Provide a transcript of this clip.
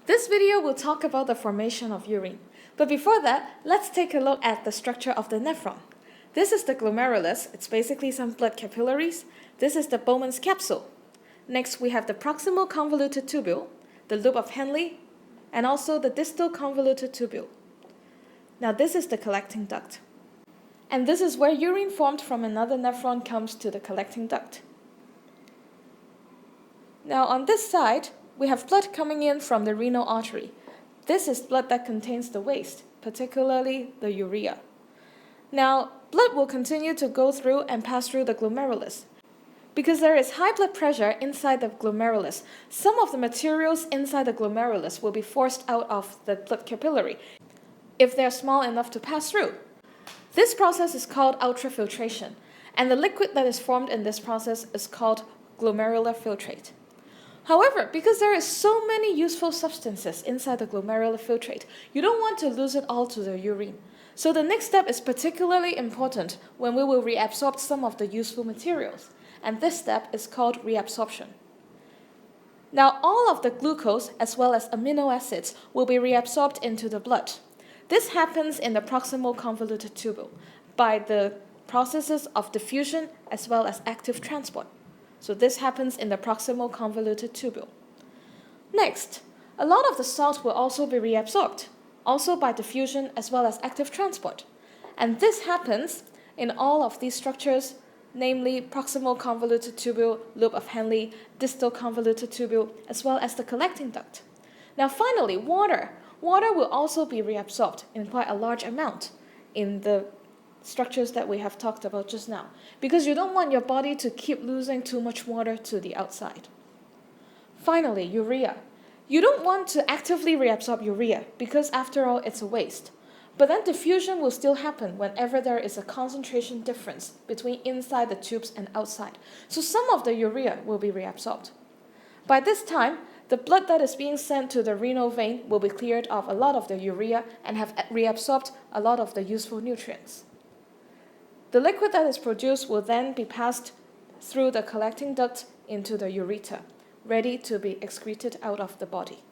This video will talk about the formation of urine. But before that, let's take a look at the structure of the nephron. This is the glomerulus, it's basically some blood capillaries. This is the Bowman's capsule. Next, we have the proximal convoluted tubule, the loop of Henle, and also the distal convoluted tubule. Now this is the collecting duct. And this is where urine formed from another nephron comes to the collecting duct. Now on this side, we have blood coming in from the renal artery. This is blood that contains the waste, particularly the urea. Now, blood will continue to go through and pass through the glomerulus. Because there is high blood pressure inside the glomerulus, some of the materials inside the glomerulus will be forced out of the blood capillary if they are small enough to pass through. This process is called ultrafiltration, and the liquid that is formed in this process is called glomerular filtrate. However, because there is so many useful substances inside the glomerular filtrate, you don't want to lose it all to the urine. So the next step is particularly important when we will reabsorb some of the useful materials, and this step is called reabsorption. Now, all of the glucose as well as amino acids will be reabsorbed into the blood. This happens in the proximal convoluted tubule by the processes of diffusion as well as active transport. So this happens in the proximal convoluted tubule. Next, a lot of the salt will also be reabsorbed, also by diffusion as well as active transport. And this happens in all of these structures, namely proximal convoluted tubule, loop of Henle, distal convoluted tubule, as well as the collecting duct. Now finally, water. Water will also be reabsorbed in quite a large amount in the structures that we have talked about just now, because you don't want your body to keep losing too much water to the outside. Finally, urea. You don't want to actively reabsorb urea because after all it's a waste. But then diffusion will still happen whenever there is a concentration difference between inside the tubes and outside. So some of the urea will be reabsorbed. By this time, the blood that is being sent to the renal vein will be cleared of a lot of the urea and have reabsorbed a lot of the useful nutrients. The liquid that is produced will then be passed through the collecting duct into the ureter, ready to be excreted out of the body.